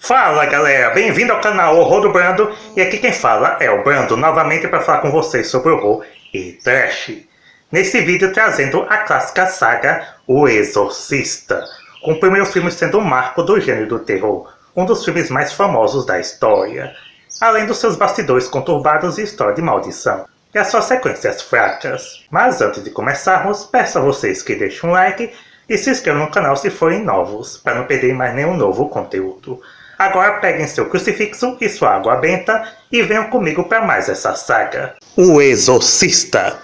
Fala galera, bem-vindo ao canal Horror do Brando, e aqui quem fala é o Brando, novamente para falar com vocês sobre horror e trash. Nesse vídeo trazendo a clássica saga O Exorcista, com o primeiro filme sendo um marco do gênero do terror, um dos filmes mais famosos da história, além dos seus bastidores conturbados e história de maldição, e as suas sequências fracas. Mas antes de começarmos, peço a vocês que deixem um like e se inscrevam no canal se forem novos, para não perder mais nenhum novo conteúdo. Agora peguem seu crucifixo e sua água benta e venham comigo para mais essa saga. O Exorcista.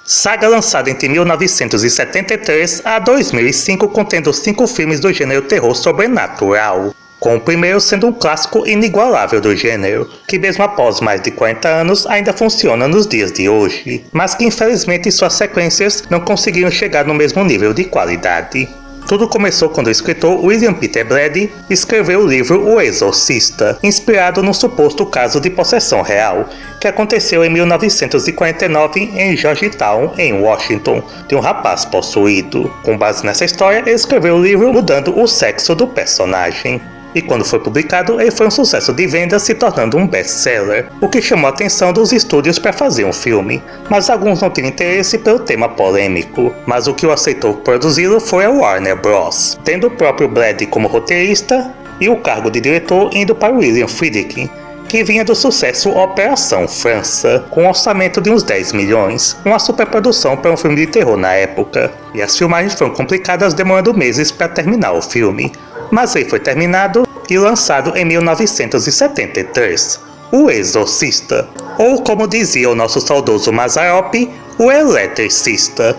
Saga lançada entre 1973 a 2005, contendo 5 filmes do gênero terror sobrenatural, com o primeiro sendo um clássico inigualável do gênero, que mesmo após mais de 40 anos ainda funciona nos dias de hoje, mas que infelizmente suas sequências não conseguiram chegar no mesmo nível de qualidade. Tudo começou quando o escritor William Peter Blatty escreveu o livro O Exorcista, inspirado num suposto caso de possessão real, que aconteceu em 1949 em Georgetown, em Washington, de um rapaz possuído. Com base nessa história, ele escreveu o livro mudando o sexo do personagem. E quando foi publicado, ele foi um sucesso de vendas, se tornando um best-seller, o que chamou a atenção dos estúdios para fazer um filme, mas alguns não tinham interesse pelo tema polêmico, mas o que o aceitou produzi-lo foi a Warner Bros., tendo o próprio Blatty como roteirista e o cargo de diretor indo para William Friedkin, que vinha do sucesso Operação França, com um orçamento de uns 10 milhões, uma superprodução para um filme de terror na época, e as filmagens foram complicadas, demorando meses para terminar o filme, mas ele foi terminado e lançado em 1973, O Exorcista, ou como dizia o nosso saudoso Mazzaropi, o Eletricista.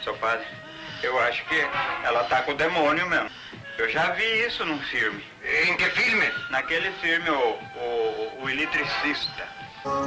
Seu padre, eu acho que ela tá com o demônio mesmo. Eu já vi isso num filme. Em que filme? Naquele filme, o Eletricista.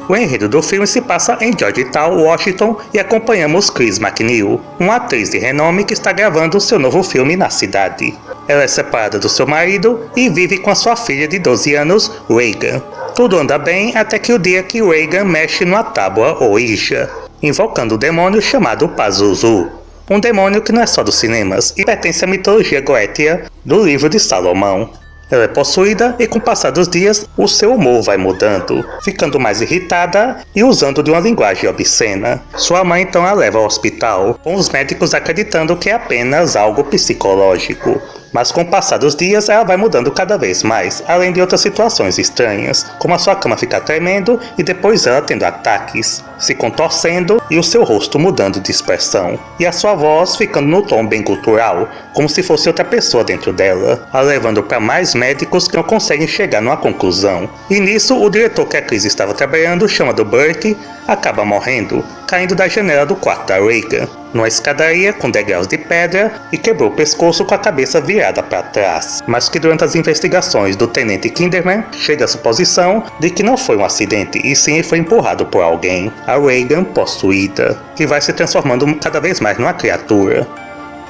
O enredo do filme se passa em Georgetown, Washington, e acompanhamos Chris MacNeil, uma atriz de renome que está gravando seu novo filme na cidade. Ela é separada do seu marido e vive com a sua filha de 12 anos, Reagan. Tudo anda bem até que o dia que Reagan mexe numa tábua Ouija, invocando o demônio chamado Pazuzu, um demônio que não é só dos cinemas e pertence à mitologia goétia do livro de Salomão. Ela é possuída e com o passar dos dias, o seu humor vai mudando, ficando mais irritada e usando de uma linguagem obscena. Sua mãe então a leva ao hospital, com os médicos acreditando que é apenas algo psicológico. Mas com o passar dos dias, ela vai mudando cada vez mais, além de outras situações estranhas, como a sua cama ficar tremendo e depois ela tendo ataques, se contorcendo e o seu rosto mudando de expressão, e a sua voz ficando no tom bem gutural, como se fosse outra pessoa dentro dela, a levando para mais médicos que não conseguem chegar numa conclusão. E nisso, o diretor que a Chris estava trabalhando, chamado Burt, acaba morrendo, caindo da janela do quarto da Reagan, numa escadaria com degraus de pedra, e quebrou o pescoço com a cabeça virada para trás. Mas que durante as investigações do tenente Kinderman, chega à suposição de que não foi um acidente, e sim foi empurrado por alguém, a Reagan possuída, que vai se transformando cada vez mais numa criatura,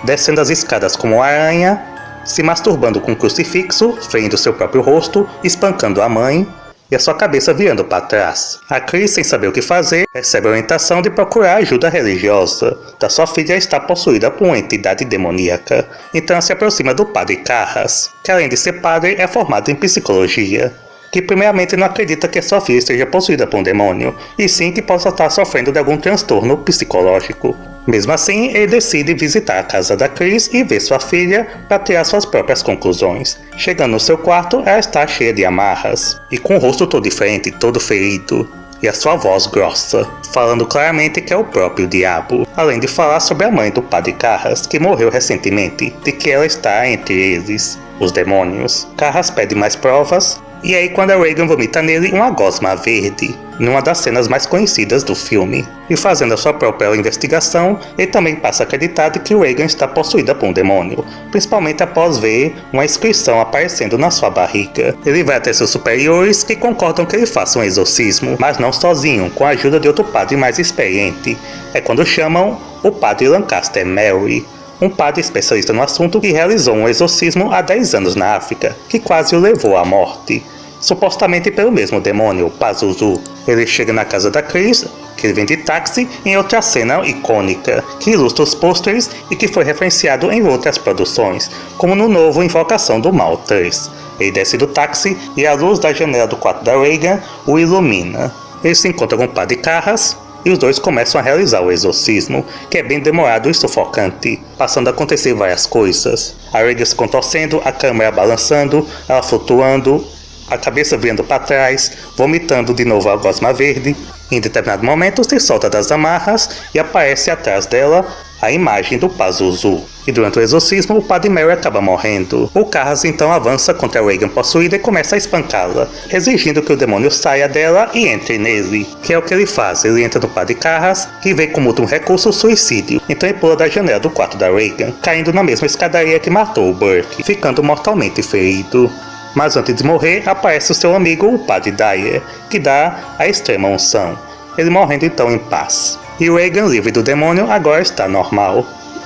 descendo as escadas como uma aranha, se masturbando com um crucifixo, ferindo seu próprio rosto, espancando a mãe, e a sua cabeça virando para trás. A Chris, sem saber o que fazer, recebe a orientação de procurar ajuda religiosa, da sua filha estar possuída por uma entidade demoníaca. Então ela se aproxima do padre Carras, que além de ser padre, é formado em psicologia, que primeiramente não acredita que a sua filha esteja possuída por um demônio, e sim que possa estar sofrendo de algum transtorno psicológico. Mesmo assim, ele decide visitar a casa da Chris e ver sua filha para tirar suas próprias conclusões. Chegando no seu quarto, ela está cheia de amarras, e com o rosto todo diferente, todo ferido, e a sua voz grossa, falando claramente que é o próprio diabo, além de falar sobre a mãe do padre Carras, que morreu recentemente, de que ela está entre eles, os demônios. Carras pede mais provas, e aí quando a Reagan vomita nele uma gosma verde, numa das cenas mais conhecidas do filme. E fazendo a sua própria investigação, ele também passa a acreditar de que Reagan está possuída por um demônio, principalmente após ver uma inscrição aparecendo na sua barriga. Ele vai até seus superiores, que concordam que ele faça um exorcismo, mas não sozinho, com a ajuda de outro padre mais experiente. É quando chamam o padre Lancaster Mary, um padre especialista no assunto que realizou um exorcismo há 10 anos na África, que quase o levou à morte, supostamente pelo mesmo demônio, Pazuzu. Ele chega na casa da Chris, que ele vem de táxi em outra cena icônica, que ilustra os pôsteres e que foi referenciado em outras produções, como no novo Invocação do Mal 3. Ele desce do táxi e a luz da janela do quarto da Regan o ilumina. Ele se encontra com o padre Carras e os dois começam a realizar o exorcismo, que é bem demorado e sufocante, passando a acontecer várias coisas. A Regan se contorcendo, a câmera balançando, ela flutuando, a cabeça virando para trás, vomitando de novo a gosma verde. Em determinado momento se solta das amarras e aparece atrás dela a imagem do Pazuzu. E durante o exorcismo, o Padre Mary acaba morrendo. O Carras então avança contra a Regan possuída e começa a espancá-la, exigindo que o demônio saia dela e entre nele. Que é o que ele faz, ele entra no Padre Carras e vê como último recurso o suicídio. Então ele pula da janela do quarto da Regan, caindo na mesma escadaria que matou o Burke, ficando mortalmente ferido. Mas antes de morrer, aparece o seu amigo, o Padre Dyer, que dá a extrema unção. Ele morrendo então em paz. E Regan, livre do demônio, agora está normal,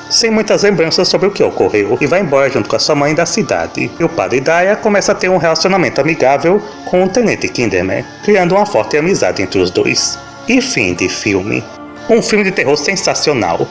sem muitas lembranças sobre o que ocorreu, e vai embora junto com a sua mãe da cidade. E o Padre Dyer começa a ter um relacionamento amigável com o Tenente Kinderman, criando uma forte amizade entre os dois. E fim de filme. Um filme de terror sensacional.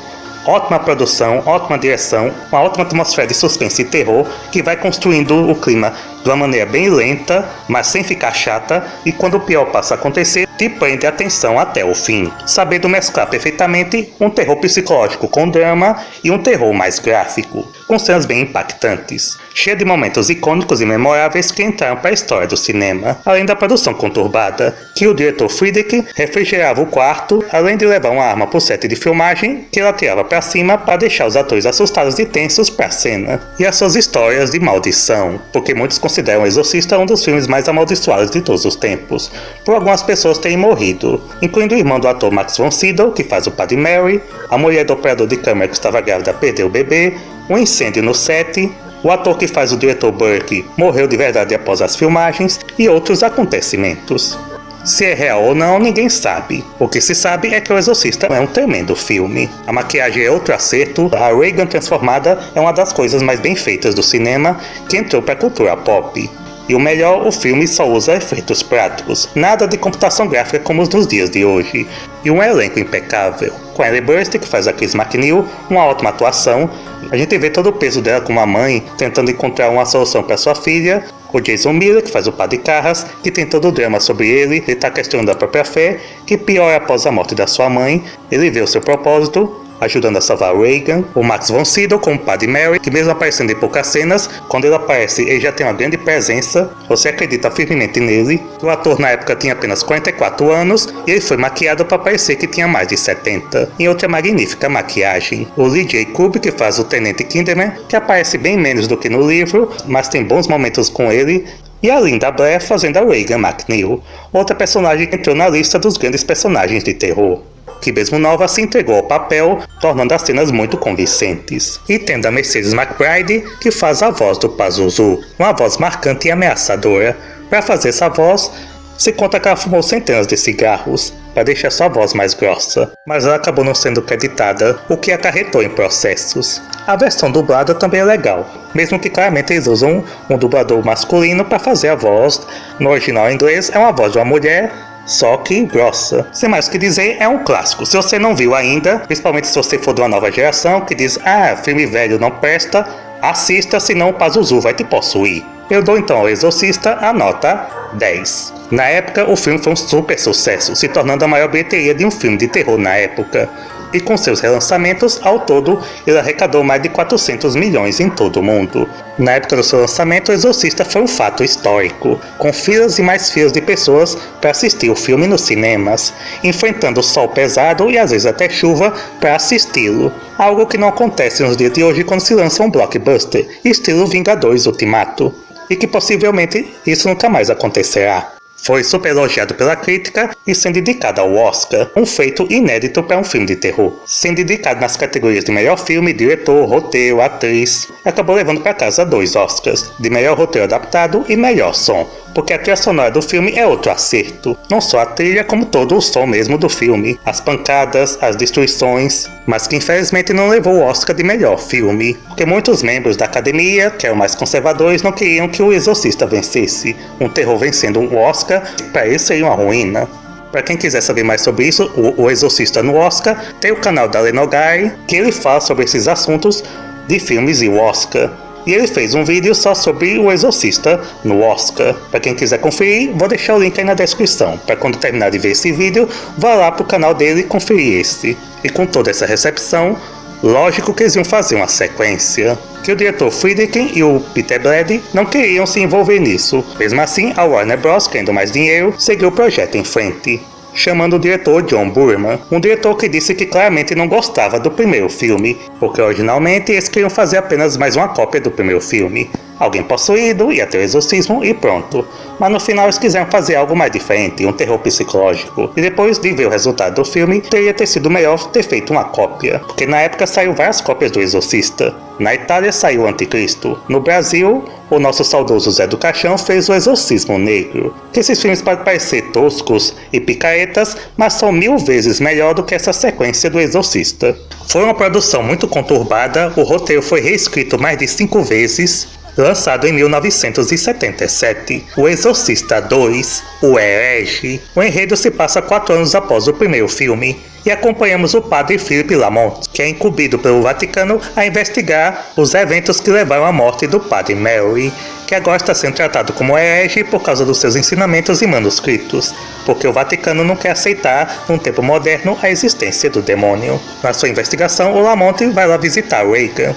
Ótima produção, ótima direção, uma ótima atmosfera de suspense e terror que vai construindo o clima de uma maneira bem lenta, mas sem ficar chata, e quando o pior passa a acontecer, te prende a atenção até o fim, sabendo mesclar perfeitamente um terror psicológico com drama e um terror mais gráfico, com cenas bem impactantes, cheia de momentos icônicos e memoráveis que entraram para a história do cinema, além da produção conturbada, que o diretor Friedrich refrigerava o quarto, além de levar uma arma para o set de filmagem, que ele atirava para cima para deixar os atores assustados e tensos para a cena, e as suas histórias de maldição, porque muitos consideram O Exorcista um dos filmes mais amaldiçoados de todos os tempos, por algumas pessoas terem morrido, incluindo o irmão do ator Max von Sydow, que faz o Padre Mary, a mulher do operador de câmera que estava grávida perdeu o bebê, um incêndio no set, o ator que faz o diretor Burke morreu de verdade após as filmagens e outros acontecimentos. Se é real ou não, ninguém sabe. O que se sabe é que O Exorcista é um tremendo filme. A maquiagem é outro acerto, a Regan transformada é uma das coisas mais bem feitas do cinema que entrou para a cultura pop. E o melhor, o filme só usa efeitos práticos, nada de computação gráfica como os dos dias de hoje. E um elenco impecável, com a Ellie Burstyn, que faz a Chris MacNeil, uma ótima atuação. A gente vê todo o peso dela como a mãe, tentando encontrar uma solução para sua filha. O Jason Miller, que faz o Padre Carras, que tem todo o drama sobre ele está questionando a própria fé, que piora após a morte da sua mãe, ele vê o seu propósito, ajudando a salvar Regan. O Max von Sydow como Padre Mary, que mesmo aparecendo em poucas cenas, quando ele aparece ele já tem uma grande presença, você acredita firmemente nele. O ator na época tinha apenas 44 anos e ele foi maquiado para parecer que tinha mais de 70, em outra magnífica maquiagem. O Lee Jacob, que faz o Tenente Kinderman, que aparece bem menos do que no livro, mas tem bons momentos com ele. E a Linda Blair fazendo a Regan MacNeil, outra personagem que entrou na lista dos grandes personagens de terror, que mesmo nova se entregou ao papel, tornando as cenas muito convincentes. E tendo a Mercedes McBride, que faz a voz do Pazuzu, uma voz marcante e ameaçadora. Para fazer essa voz, se conta que ela fumou centenas de cigarros, para deixar sua voz mais grossa, mas ela acabou não sendo creditada, o que acarretou em processos. A versão dublada também é legal, mesmo que claramente eles usam um dublador masculino para fazer a voz. No original em inglês é uma voz de uma mulher, só que grossa. Sem mais o que dizer, é um clássico. Se você não viu ainda, principalmente se você for de uma nova geração que diz, filme velho não presta, assista, senão o Pazuzu vai te possuir. Eu dou então ao Exorcista a nota 10. Na época, o filme foi um super sucesso, se tornando a maior bilheteria de um filme de terror na época. E com seus relançamentos, ao todo, ele arrecadou mais de 400 milhões em todo o mundo. Na época do seu lançamento, O Exorcista foi um fato histórico, com filas e mais filas de pessoas para assistir o filme nos cinemas, enfrentando sol pesado e às vezes até chuva para assisti-lo. Algo que não acontece nos dias de hoje quando se lança um blockbuster, estilo Vingadores Ultimato, e que possivelmente isso nunca mais acontecerá. Foi super elogiado pela crítica e sendo indicado ao Oscar, um feito inédito para um filme de terror. Sendo indicado nas categorias de melhor filme, diretor, roteiro, atriz, acabou levando para casa 2 Oscars, de melhor roteiro adaptado e melhor som, porque a trilha sonora do filme é outro acerto. Não só a trilha, como todo o som mesmo do filme, as pancadas, as destruições, mas que infelizmente não levou o Oscar de melhor filme, porque muitos membros da academia, que eram mais conservadores, não queriam que O Exorcista vencesse, um terror vencendo um Oscar, para eles seria uma ruína. Para quem quiser saber mais sobre isso, o Exorcista no Oscar, tem o canal da Lenogai, que ele fala sobre esses assuntos de filmes e o Oscar. E ele fez um vídeo só sobre o Exorcista no Oscar. Para quem quiser conferir, vou deixar o link aí na descrição. Para quando terminar de ver esse vídeo, vá lá pro canal dele e conferir esse. E com toda essa recepção, lógico que eles iam fazer uma sequência. Que o diretor Friedkin e o Peter Brady não queriam se envolver nisso. Mesmo assim, a Warner Bros., querendo mais dinheiro, seguiu o projeto em frente, chamando o diretor John Boorman, um diretor que disse que claramente não gostava do primeiro filme, porque originalmente eles queriam fazer apenas mais uma cópia do primeiro filme. Alguém possuído, ia ter o exorcismo e pronto. Mas no final eles quiseram fazer algo mais diferente, um terror psicológico. E depois de ver o resultado do filme, teria ter sido melhor ter feito uma cópia, porque na época saiu várias cópias do Exorcista. Na Itália saiu o Anticristo. No Brasil, o nosso saudoso Zé do Caixão fez o Exorcismo Negro. Que esses filmes podem parecer toscos e picaretas, mas são 1000 vezes melhor do que essa sequência do Exorcista. Foi uma produção muito conturbada, o roteiro foi reescrito mais de 5 vezes. Lançado em 1977, O Exorcista 2, O Herege. O enredo se passa 4 anos após o primeiro filme, e acompanhamos o padre Philip Lamont, que é incumbido pelo Vaticano a investigar os eventos que levaram à morte do padre Mary, que agora está sendo tratado como herege por causa dos seus ensinamentos e manuscritos, porque o Vaticano não quer aceitar, num tempo moderno, a existência do demônio. Na sua investigação, o Lamont vai lá visitar Reagan,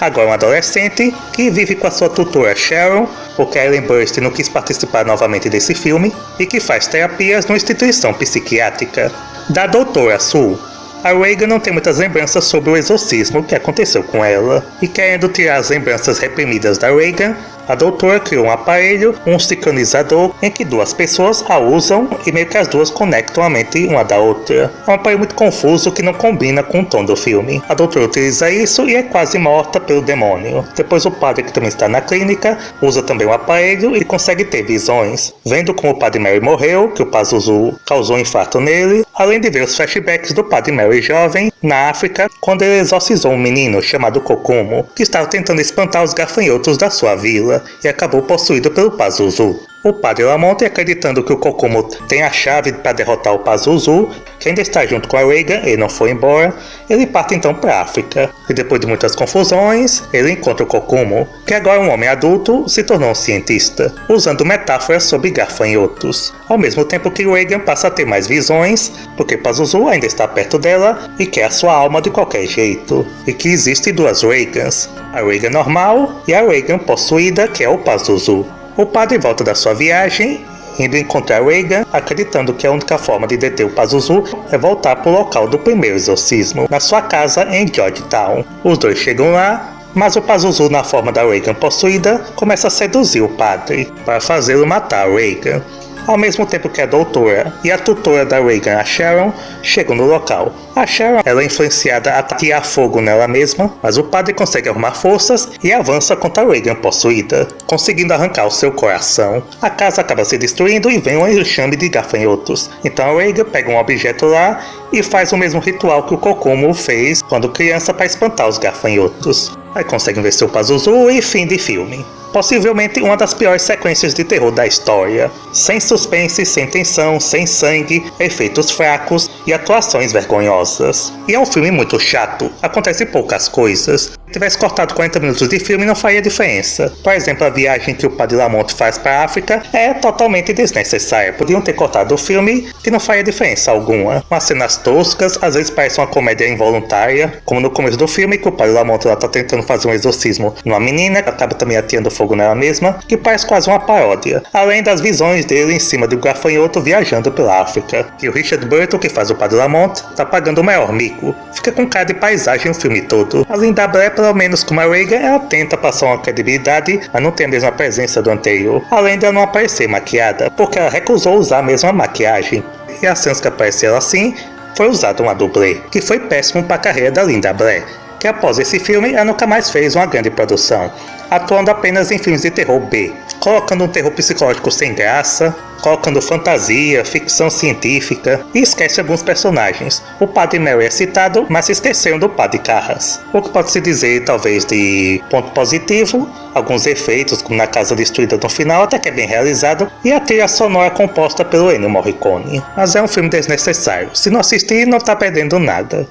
agora um adolescente que vive com a sua tutora Sharon, porque a Ellen Burstyn não quis participar novamente desse filme, e que faz terapias numa instituição psiquiátrica da doutora Sue. A Reagan não tem muitas lembranças sobre o exorcismo que aconteceu com ela, e querendo tirar as lembranças reprimidas da Reagan, a doutora criou um aparelho, um sincronizador, em que 2 pessoas a usam e meio que as 2 conectam a mente uma da outra. É um aparelho muito confuso que não combina com o tom do filme. A doutora utiliza isso e é quase morta pelo demônio. Depois o padre, que também está na clínica, usa também o aparelho e consegue ter visões, vendo como o padre Mary morreu, que o Pazuzu causou um infarto nele, além de ver os flashbacks do padre Mary jovem na África, quando ele exorcizou um menino chamado Kokumo, que estava tentando espantar os gafanhotos da sua vila, e acabou possuído pelo Pazuzu. O padre Lamont, acreditando que o Kokumo tem a chave para derrotar o Pazuzu, que ainda está junto com a Reagan, ele não foi embora, ele parte então para a África. E depois de muitas confusões, ele encontra o Kokumo, que agora um homem adulto se tornou um cientista, usando metáforas sobre gafanhotos. Ao mesmo tempo que Reagan passa a ter mais visões, porque Pazuzu ainda está perto dela e quer a sua alma de qualquer jeito. E que existem 2 Reagans, a Reagan normal e a Reagan possuída, que é o Pazuzu. O padre volta da sua viagem, indo encontrar Reagan, acreditando que a única forma de deter o Pazuzu é voltar para o local do primeiro exorcismo, na sua casa em Georgetown. Os 2 chegam lá, mas o Pazuzu, na forma da Reagan possuída, começa a seduzir o padre, para fazê-lo matar a Reagan. Ao mesmo tempo que a doutora e a tutora da Reagan, a Sharon, chegam no local. A Sharon ela é influenciada a atear fogo nela mesma, mas o padre consegue arrumar forças e avança contra a Reagan possuída, conseguindo arrancar o seu coração. A casa acaba se destruindo e vem um enxame de gafanhotos. Então a Reagan pega um objeto lá e faz o mesmo ritual que o Kokumo fez quando criança para espantar os gafanhotos. Aí conseguem vencer o Pazuzu e fim de filme. Possivelmente uma das piores sequências de terror da história. Sem suspense, sem tensão, sem sangue, efeitos fracos e atuações vergonhosas. E é um filme muito chato, acontece poucas coisas. Se tivesse cortado 40 minutos de filme não faria diferença. Por exemplo, a viagem que o padre Lamont faz para a África é totalmente desnecessária. Podiam ter cortado o filme que não faria diferença alguma. Umas cenas toscas, às vezes parece uma comédia involuntária, como no começo do filme que o padre Lamont está tentando fazer um exorcismo numa menina, que acaba também ateando fogo nela mesma, que parece quase uma paródia. Além das visões dele em cima do gafanhoto viajando pela África. E o Richard Burton, que faz o padre Lamont, tá pagando o maior mico. Fica com cara de paisagem o filme todo. A Linda Blair, pelo menos como a Reagan, ela tenta passar uma credibilidade, mas não tem a mesma presença do anterior. Além de ela não aparecer maquiada, porque ela recusou usar a mesma maquiagem. E as cenas que aparece ela assim, foi usada uma dublê, que foi péssimo para a carreira da Linda Blair, que após esse filme ela nunca mais fez uma grande produção, atuando apenas em filmes de terror B, colocando um terror psicológico sem graça, colocando fantasia, ficção científica e esquece alguns personagens. O Padre Mary é citado, mas se esqueceram do Padre Carras. O que pode se dizer talvez de ponto positivo, alguns efeitos, como na casa destruída no final, até que é bem realizado, e a trilha sonora composta pelo Ennio Morricone. Mas é um filme desnecessário, se não assistir não tá perdendo nada.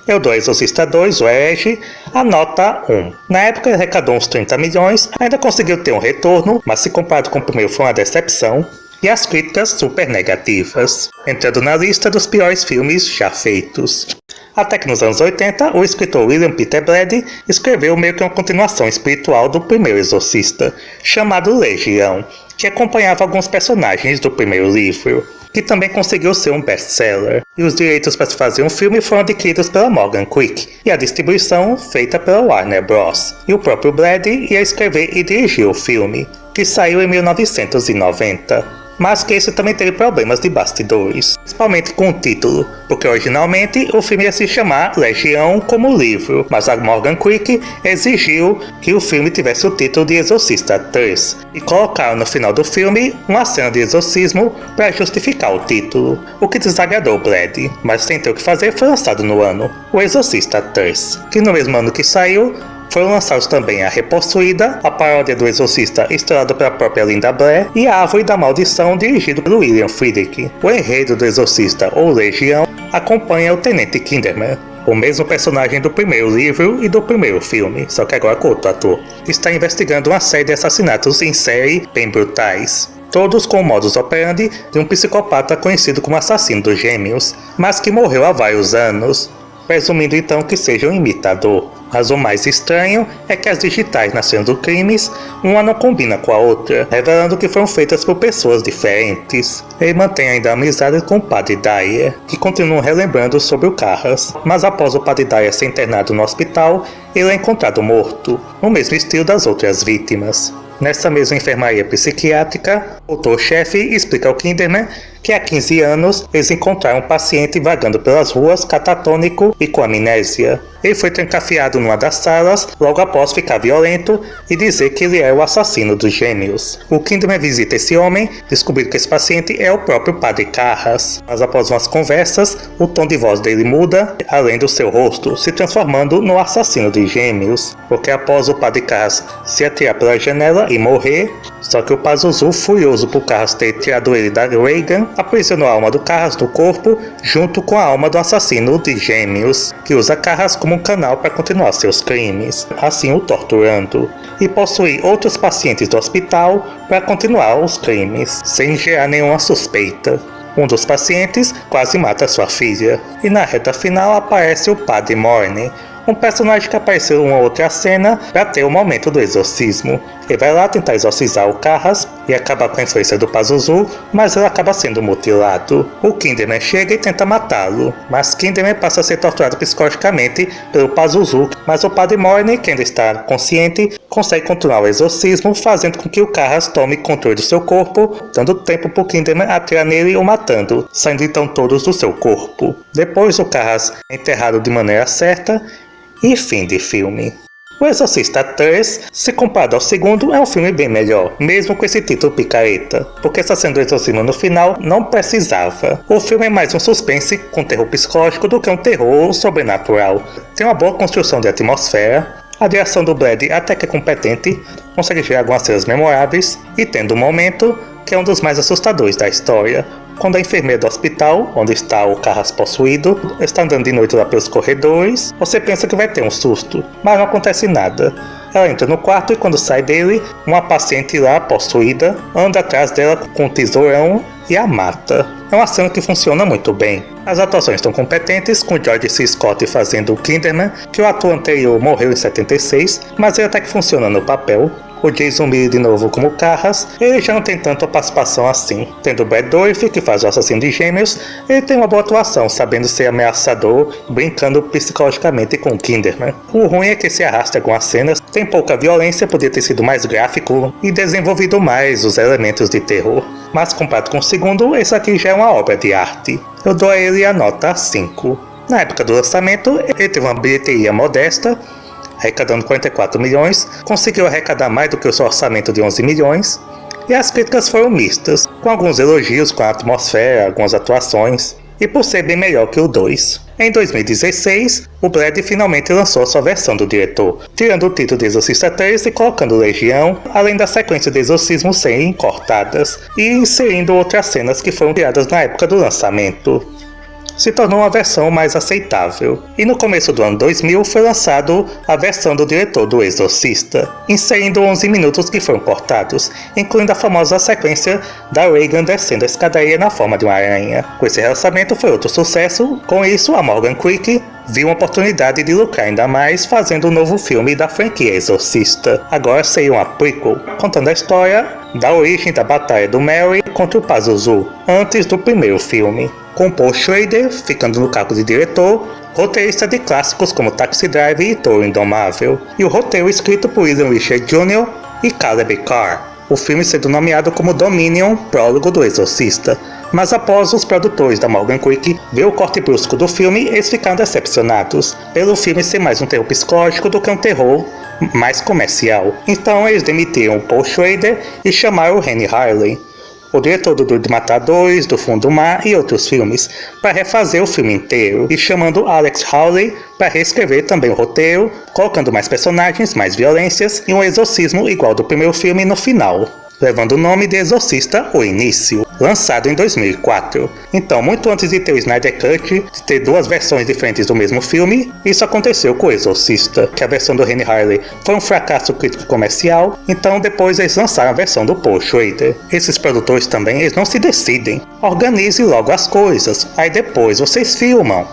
Eu dou Exorcista 2, o Herege, a nota 1. Na época ele arrecadou uns 30 milhões, ainda conseguiu ter um retorno, mas se comparado com o primeiro foi uma decepção, e as críticas super negativas, entrando na lista dos piores filmes já feitos. Até que nos anos 80, o escritor William Peter Blatty escreveu meio que uma continuação espiritual do primeiro Exorcista, chamado Legião, que acompanhava alguns personagens do primeiro livro, que também conseguiu ser um best-seller, e os direitos para se fazer um filme foram adquiridos pela Morgan Quick, e a distribuição feita pela Warner Bros. E o próprio Blatty ia escrever e dirigir o filme, que saiu em 1990. Mas que esse também teve problemas de bastidores, principalmente com o título, porque originalmente o filme ia se chamar Legião como livro, mas a Morgan Quick exigiu que o filme tivesse o título de Exorcista 3, e colocaram no final do filme uma cena de exorcismo para justificar o título, o que desagradou Blatty, mas sem ter o que fazer foi lançado no ano, o Exorcista 3, que no mesmo ano que saiu, foram lançados também a Repossuída, a paródia do Exorcista estrelado pela própria Linda Blair, e a Árvore da Maldição, dirigido pelo William Friedkin. O enredo do Exorcista ou Legião acompanha o Tenente Kinderman, o mesmo personagem do primeiro livro e do primeiro filme, só que agora com outro ator. Está investigando uma série de assassinatos em série bem brutais, todos com o modus operandi de um psicopata conhecido como assassino dos gêmeos, mas que morreu há vários anos, presumindo então que seja um imitador. Mas o mais estranho é que as digitais nas cenas dos crimes, uma não combina com a outra, revelando que foram feitas por pessoas diferentes. Ele mantém ainda a amizade com o Padre Dyer, que continuam relembrando sobre o Carras, mas após o Padre Dyer ser internado no hospital, ele é encontrado morto, no mesmo estilo das outras vítimas. Nessa mesma enfermaria psiquiátrica, o doutor-chefe explica ao Kinderman que há 15 anos eles encontraram um paciente vagando pelas ruas catatônico e com amnésia. Ele foi trancafiado numa das salas logo após ficar violento e dizer que ele é o assassino dos gêmeos. O Kinderman visita esse homem, descobrindo que esse paciente é o próprio Padre Carras. Mas após umas conversas, o tom de voz dele muda, além do seu rosto, se transformando no assassino dos gêmeos. Porque após o Padre Carras se atirar pela janela e morrer, só que o Pazuzu, furioso por Carras ter tirado ele da Reagan, aprisionou a alma do Carras no corpo junto com a alma do assassino de gêmeos, que usa Carras como um canal para continuar seus crimes, assim o torturando, e possui outros pacientes do hospital para continuar os crimes, sem gerar nenhuma suspeita. Um dos pacientes quase mata sua filha, e na reta final aparece o Padre Morne, um personagem que apareceu em uma outra cena para ter o momento do exorcismo. Ele vai lá tentar exorcizar o Carras e acabar com a influência do Pazuzu, mas ele acaba sendo mutilado. O Kinderman chega e tenta matá-lo, mas Kinderman passa a ser torturado psicologicamente pelo Pazuzu, mas o Padre Morne, que ainda está consciente, consegue controlar o exorcismo, fazendo com que o Carras tome controle do seu corpo, dando tempo para o Kinderman atirar nele e o matando, saindo então todos do seu corpo. Depois o Carras é enterrado de maneira certa, e fim de filme. O Exorcista 3, se comparado ao segundo, é um filme bem melhor, mesmo com esse título picareta, porque essa cena do exorcismo no final não precisava. O filme é mais um suspense com terror psicológico do que um terror sobrenatural. Tem uma boa construção de atmosfera, a direção do Blatty até que é competente, consegue gerar algumas cenas memoráveis, e tendo um momento que é um dos mais assustadores da história, quando a enfermeira do hospital, onde está o Carras possuído, está andando de noite lá pelos corredores, você pensa que vai ter um susto, mas não acontece nada. Ela entra no quarto e quando sai dele, uma paciente lá possuída anda atrás dela com um tesourão e a mata. É uma cena que funciona muito bem. As atuações estão competentes, com George C. Scott fazendo o Kinderman, que o ator anterior morreu em 76, mas ele até que funciona no papel. O Jason Miller de novo como Carras, ele já não tem tanta participação assim. Tendo o Brad Dourif, que faz o assassino de gêmeos, ele tem uma boa atuação, sabendo ser ameaçador, brincando psicologicamente com o Kinderman. O ruim é que se arrasta algumas cenas, tem pouca violência, poderia ter sido mais gráfico e desenvolvido mais os elementos de terror. Mas comparado com o segundo, esse aqui já é uma obra de arte. Eu dou a ele a nota 5. Na época do lançamento, ele teve uma bilheteria modesta, arrecadando 44 milhões, conseguiu arrecadar mais do que o seu orçamento de 11 milhões, e as críticas foram mistas, com alguns elogios com a atmosfera, algumas atuações, e por ser bem melhor que o 2. Em 2016, o Brad finalmente lançou sua versão do diretor, tirando o título de Exorcista 3 e colocando Legião, além da sequência de exorcismos serem cortadas, e inserindo outras cenas que foram criadas na época do lançamento. Se tornou uma versão mais aceitável. E no começo do ano 2000 foi lançado a versão do diretor do Exorcista, inserindo 11 minutos que foram cortados, incluindo a famosa sequência da Regan descendo a escadaria na forma de uma aranha. Com esse relançamento foi outro sucesso, com isso a Morgan Creek viu uma oportunidade de lucrar ainda mais fazendo um novo filme da franquia Exorcista. Agora seria uma prequel, contando a história da origem da batalha do Mary contra o Pazuzu, antes do primeiro filme, com Paul Schrader ficando no cargo de diretor, roteirista de clássicos como Taxi Drive e Touro Indomável, e o roteiro escrito por William Richard Jr. e Caleb Carr, o filme sendo nomeado como Dominion, prólogo do Exorcista. Mas após os produtores da Morgan Creek ver o corte brusco do filme, eles ficaram decepcionados, pelo filme ser mais um terror psicológico do que um terror mais comercial. Então eles demitiram Paul Schrader e chamaram Renny Harlin, o diretor do Duro de Matar 2, do Fundo do Mar e outros filmes, para refazer o filme inteiro, e chamando Alex Hawley para reescrever também o roteiro, colocando mais personagens, mais violências e um exorcismo igual ao do primeiro filme no final, levando o nome de Exorcista O Início, lançado em 2004. Então, muito antes de ter o Snyder Cut, de ter duas versões diferentes do mesmo filme, isso aconteceu com o Exorcista, que a versão do Renny Harlin foi um fracasso crítico e comercial, então depois eles lançaram a versão do Paul Schrader. Esses produtores também, eles não se decidem. Organize logo as coisas, aí depois vocês filmam.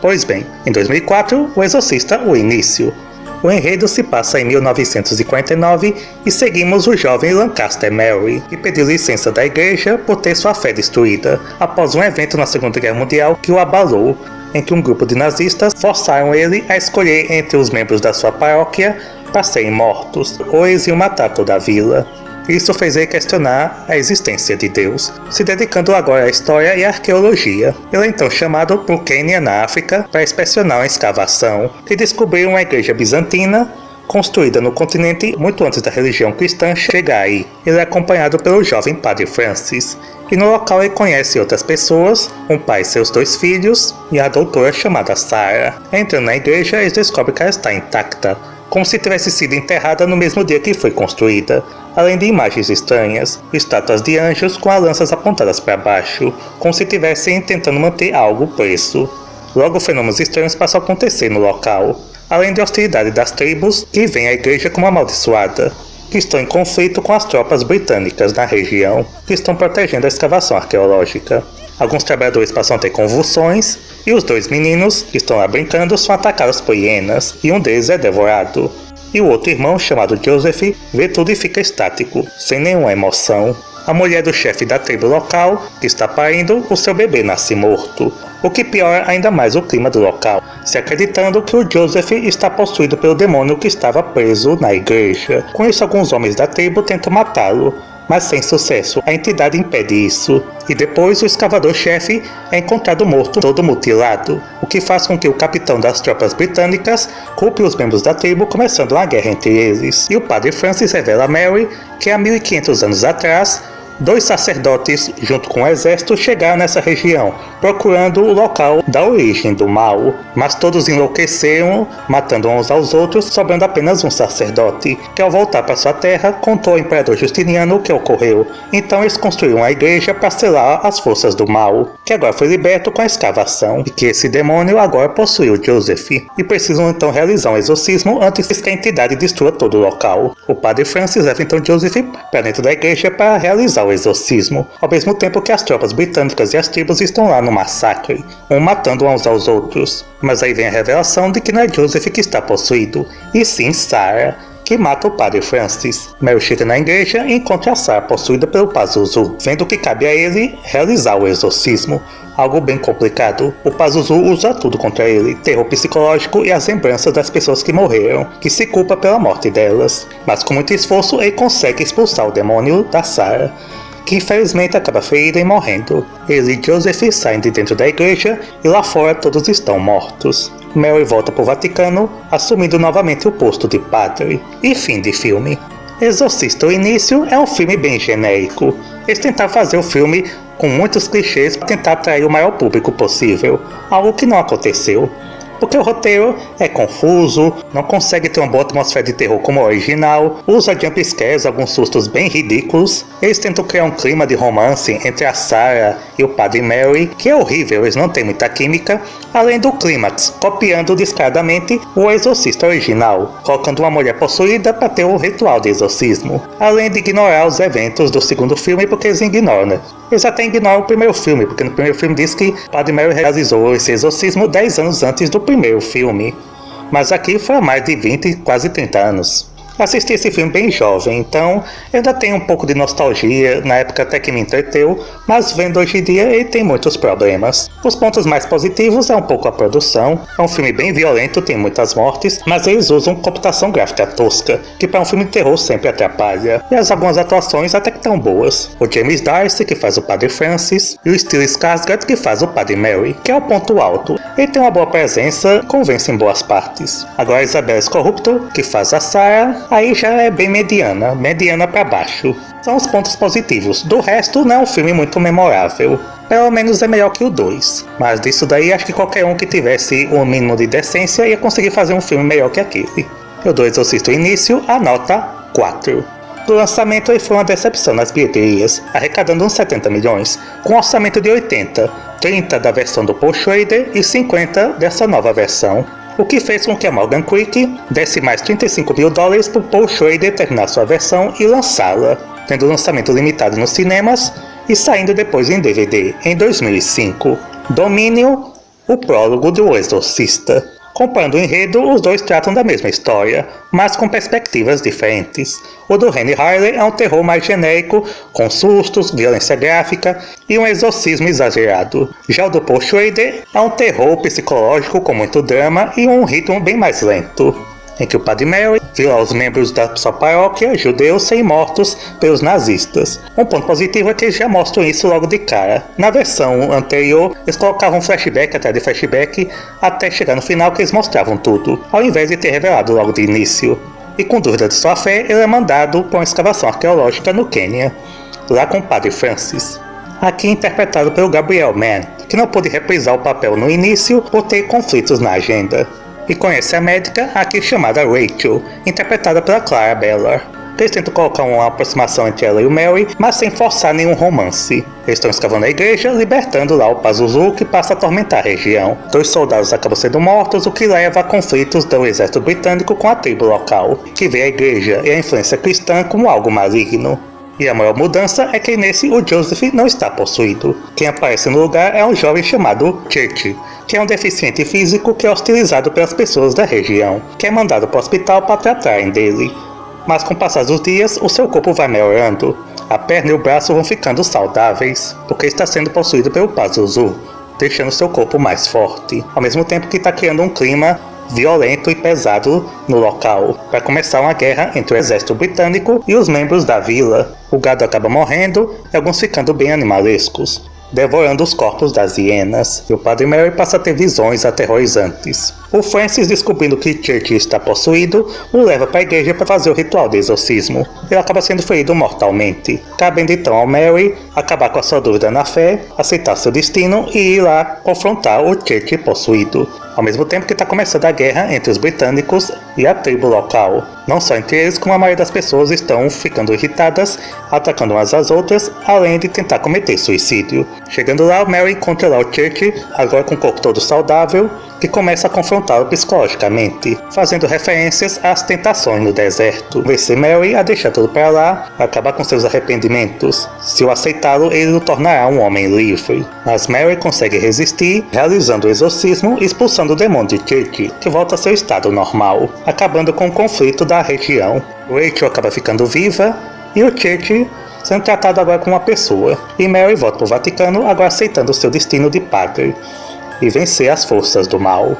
Pois bem, em 2004, o Exorcista O Início. O enredo se passa em 1949 e seguimos o jovem Lancaster Mary, que pediu licença da igreja por ter sua fé destruída, após um evento na Segunda Guerra Mundial que o abalou, em que um grupo de nazistas forçaram ele a escolher entre os membros da sua paróquia para serem mortos, ou eles iam matar toda a vila. Isso fez ele questionar a existência de Deus, se dedicando agora à história e à arqueologia. Ele é então chamado por Quênia, na África, para inspecionar uma escavação, que descobriu uma igreja bizantina construída no continente muito antes da religião cristã chegar aí. Ele é acompanhado pelo jovem Padre Francis, e no local ele conhece outras pessoas, um pai e seus 2 filhos, e a doutora chamada Sarah. Entrando na igreja, eles descobrem que ela está intacta, como se tivesse sido enterrada no mesmo dia que foi construída, além de imagens estranhas, estátuas de anjos com as lanças apontadas para baixo, como se estivessem tentando manter algo preso. Logo, fenômenos estranhos passam a acontecer no local, além de hostilidade das tribos que veem a igreja como amaldiçoada, que estão em conflito com as tropas britânicas na região, que estão protegendo a escavação arqueológica. Alguns trabalhadores passam a ter convulsões, e os 2 meninos, que estão lá brincando, são atacados por hienas, e um deles é devorado. E o outro irmão, chamado Joseph, vê tudo e fica estático, sem nenhuma emoção. A mulher do chefe da tribo local, que está parindo, o seu bebê nasce morto, o que piora ainda mais o clima do local, se acreditando que o Joseph está possuído pelo demônio que estava preso na igreja. Com isso, alguns homens da tribo tentam matá-lo, mas sem sucesso. A entidade impede isso, e depois o escavador-chefe é encontrado morto, todo mutilado, o que faz com que o capitão das tropas britânicas culpe os membros da tribo, começando uma guerra entre eles. E o padre Francis revela a Mary que há 1500 anos atrás, 2 sacerdotes, junto com o exército, chegaram nessa região, procurando o local da origem do mal. Mas todos enlouqueceram, matando uns aos outros, sobrando apenas um sacerdote, que ao voltar para sua terra, contou ao imperador Justiniano o que ocorreu. Então eles construíram a igreja para selar as forças do mal, que agora foi liberto com a escavação, e que esse demônio agora possuiu Joseph, e precisam então realizar um exorcismo antes que a entidade destrua todo o local. O padre Francis leva então Joseph para dentro da igreja para realizar o exorcismo, ao mesmo tempo que as tropas britânicas e as tribos estão lá no massacre, um matando uns aos outros. Mas aí vem a revelação de que não é Joseph que está possuído, e sim Sarah, que mata o padre Francis. Mary chega na igreja e encontra a Sarah possuída pelo Pazuzu, vendo que cabe a ele realizar o exorcismo, algo bem complicado. O Pazuzu usa tudo contra ele, terror psicológico e as lembranças das pessoas que morreram, que se culpa pela morte delas. Mas com muito esforço ele consegue expulsar o demônio da Sarah, que infelizmente acaba ferida e morrendo. Ele e Joseph saem de dentro da igreja e lá fora todos estão mortos. Mary volta para o Vaticano, assumindo novamente o posto de padre. E fim de filme. Exorcista, o início é um filme bem genérico. Eles tentaram fazer o filme com muitos clichês para tentar atrair o maior público possível, algo que não aconteceu. Porque o roteiro é confuso, não consegue ter uma boa atmosfera de terror como o original, usa jumpscares, alguns sustos bem ridículos. Eles tentam criar um clima de romance entre a Sarah e o Padre Mary, que é horrível, eles não têm muita química, além do clímax, copiando descaradamente o Exorcista original, colocando uma mulher possuída para ter o ritual de exorcismo, além de ignorar os eventos do segundo filme porque eles ignoram, né? Eles até ignoram o primeiro filme, porque no primeiro filme diz que Padre Mary realizou esse exorcismo 10 anos antes do primeiro filme. Mas aqui foi há mais de 20, quase 30 anos. Assisti esse filme bem jovem, então eu ainda tenho um pouco de nostalgia, na época até que me entreteu, mas vendo hoje em dia ele tem muitos problemas. Os pontos mais positivos é um pouco a produção, é um filme bem violento, tem muitas mortes, mas eles usam computação gráfica tosca, que para um filme de terror sempre atrapalha, e algumas atuações até que tão boas. O James D'Arcy, que faz o Padre Francis, e o Stellan Skarsgård, que faz o Padre Mary, que é o ponto alto. Ele tem uma boa presença, convence em boas partes. Agora a Isabella Scorupto, que faz a Sarah, aí já é bem mediana para baixo. São os pontos positivos. Do resto, não é um filme muito memorável. Pelo menos é melhor que o 2. Mas disso daí, acho que qualquer um que tivesse um mínimo de decência ia conseguir fazer um filme melhor que aquele. Eu dou Exorcista o início, a nota 4. Do lançamento ele foi uma decepção nas bilheterias, arrecadando uns 70 milhões, com um orçamento de 80, 30 da versão do Paul Schrader e 50 dessa nova versão. O que fez com que a Morgan Creek desse mais $35 mil para Paul Schrader terminar sua versão e lançá-la, tendo lançamento limitado nos cinemas e saindo depois em DVD em 2005. Domínio, o prólogo do Exorcista. Comparando o enredo, os dois tratam da mesma história, mas com perspectivas diferentes. O do Renny Harlin é um terror mais genérico, com sustos, violência gráfica e um exorcismo exagerado. Já o do Paul Schrader é um terror psicológico com muito drama e um ritmo bem mais lento, em que o Padre Mary viu os membros da sua paróquia, judeus, serem mortos pelos nazistas. Um ponto positivo é que eles já mostram isso logo de cara. Na versão anterior, eles colocavam flashback atrás de flashback até chegar no final que eles mostravam tudo, ao invés de ter revelado logo de início. E com dúvida de sua fé, ele é mandado para uma escavação arqueológica no Quênia, lá com o Padre Francis. Aqui interpretado pelo Gabriel Mann, que não pôde reprisar o papel no início por ter conflitos na agenda. E conhece a médica aqui chamada Rachel, interpretada pela Clara Bellar. Eles tentam colocar uma aproximação entre ela e o Mary, mas sem forçar nenhum romance. Eles estão escavando a igreja, libertando lá o Pazuzu, que passa a atormentar a região. 2 soldados acabam sendo mortos, o que leva a conflitos do exército britânico com a tribo local, que vê a igreja e a influência cristã como algo maligno. E a maior mudança é que nesse o Joseph não está possuído. Quem aparece no lugar é um jovem chamado Church, que é um deficiente físico que é hostilizado pelas pessoas da região, que é mandado para o hospital para tratarem dele. Mas com o passar dos dias, o seu corpo vai melhorando. A perna e o braço vão ficando saudáveis, porque está sendo possuído pelo Pazuzu, deixando seu corpo mais forte, ao mesmo tempo que está criando um clima violento e pesado no local, para começar uma guerra entre o exército britânico e os membros da vila. O gado acaba morrendo e alguns ficando bem animalescos, devorando os corpos das hienas, e o Padre Mary passa a ter visões aterrorizantes. O Francis, descobrindo que Church está possuído, o leva para a igreja para fazer o ritual de exorcismo. Ele acaba sendo ferido mortalmente, cabendo então ao Mary acabar com a sua dúvida na fé, aceitar seu destino e ir lá confrontar o Church possuído, ao mesmo tempo que está começando a guerra entre os britânicos e a tribo local. Não só entre eles, como a maioria das pessoas estão ficando irritadas, atacando umas às outras, além de tentar cometer suicídio. Chegando lá, o Mary encontra lá o Church, agora com o corpo todo saudável, que começa a confrontá-lo psicologicamente, fazendo referências às tentações no deserto. Vence Mary a deixar tudo para lá, a acabar com seus arrependimentos. Se o aceitá-lo, ele o tornará um homem livre. Mas Mary consegue resistir, realizando o exorcismo e expulsando o demônio de Church, que volta a seu estado normal, acabando com o conflito da região. Rachel acaba ficando viva e o Church sendo tratado agora como uma pessoa. E Mary volta para o Vaticano, agora aceitando seu destino de padre e vencer as forças do mal.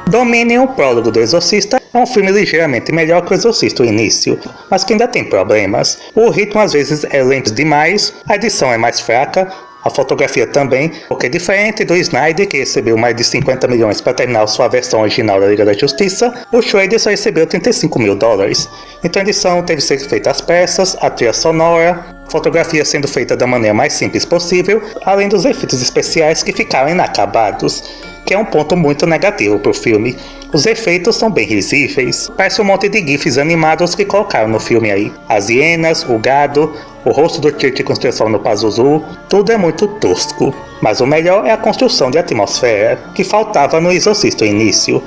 Dominion, prólogo do Exorcista, é um filme ligeiramente melhor que o Exorcista o início, mas que ainda tem problemas. O ritmo às vezes é lento demais, a edição é mais fraca, A fotografia também, porque diferente do Snyder, que recebeu mais de 50 milhões para terminar sua versão original da Liga da Justiça, o Schrader só recebeu 35 mil dólares. Então a edição teve que ser feita às peças, a trilha sonora, a fotografia sendo feita da maneira mais simples possível, além dos efeitos especiais que ficaram inacabados, que é um ponto muito negativo para o filme. Os efeitos são bem risíveis, parece um monte de gifs animados que colocaram no filme aí. As hienas, o gado, o rosto do Churchill que se transforma no Pazuzu, tudo é muito tosco. Mas o melhor é a construção de atmosfera, que faltava no Exorcista no início.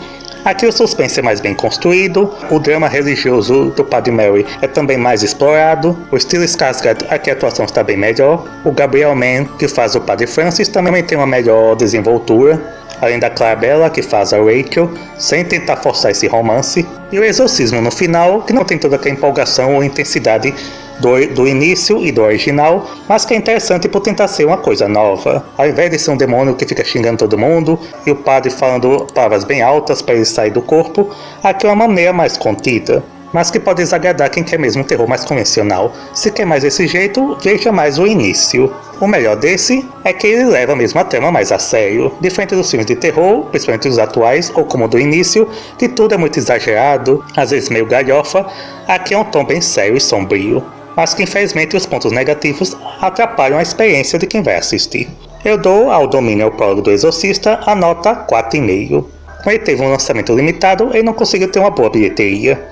Aqui o suspense é mais bem construído, o drama religioso do Padre Mary é também mais explorado, o estilo Skarsgård, aqui a atuação está bem melhor, o Gabriel Mann, que faz o Padre Francis, também tem uma melhor desenvoltura, além da Clarabella, que faz a Rachel, sem tentar forçar esse romance, e o exorcismo no final, que não tem toda aquela empolgação ou intensidade do início e do original, mas que é interessante por tentar ser uma coisa nova. Ao invés de ser um demônio que fica xingando todo mundo e o padre falando palavras bem altas para ele sair do corpo, aqui é uma maneira mais contida, mas que pode desagradar quem quer mesmo um terror mais convencional. Se quer mais desse jeito, veja mais o início. O melhor desse é que ele leva mesmo a trama mais a sério. Diferente dos filmes de terror, principalmente os atuais, ou como o do início, que tudo é muito exagerado, às vezes meio galhofa, aqui é um tom bem sério e sombrio, mas que infelizmente os pontos negativos atrapalham a experiência de quem vai assistir. Eu dou ao domínio ao prólogo do Exorcista a nota 4,5. Como ele teve um lançamento limitado, ele não conseguiu ter uma boa bilheteria.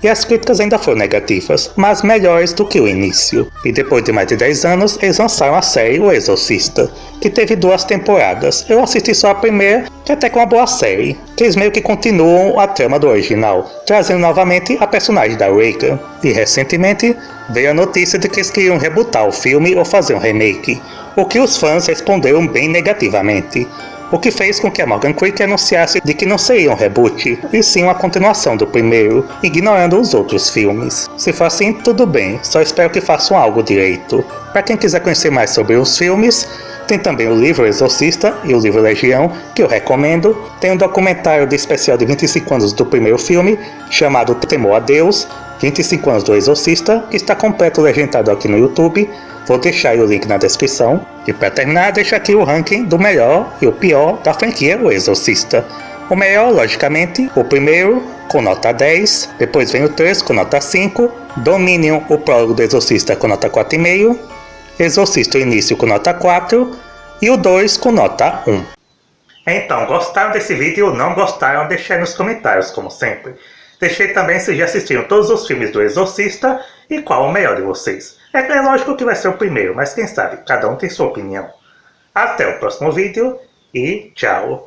E as críticas ainda foram negativas, mas melhores do que o início. E depois de mais de 10 anos, eles lançaram a série O Exorcista, que teve 2 temporadas. Eu assisti só a primeira, que até que é uma boa série, que eles meio que continuam a trama do original, trazendo novamente a personagem da Regan. E recentemente veio a notícia de que eles queriam rebootar o filme ou fazer um remake, o que os fãs responderam bem negativamente. O que fez com que a Morgan Creek anunciasse de que não seria um reboot, e sim uma continuação do primeiro, ignorando os outros filmes. Se for assim, tudo bem, só espero que façam algo direito. Para quem quiser conhecer mais sobre os filmes, tem também o livro Exorcista e o livro Legião, que eu recomendo. Tem um documentário de especial de 25 anos do primeiro filme, chamado Temor a Deus, 25 anos do Exorcista, que está completo legendado aqui no YouTube. Vou deixar aí o link na descrição. E para terminar, deixo aqui o ranking do melhor e o pior da franquia O Exorcista. O melhor, logicamente, o primeiro, com nota 10. Depois vem o 3, com nota 5. Dominion, o prólogo do Exorcista, com nota 4,5. Exorcista, o início, com nota 4. E o 2, com nota 1. Então, gostaram desse vídeo ou não gostaram? Deixe aí nos comentários, como sempre. Deixei também se já assistiram todos os filmes do Exorcista e qual o melhor de vocês. É lógico que vai ser o primeiro, mas quem sabe, cada um tem sua opinião. Até o próximo vídeo e tchau!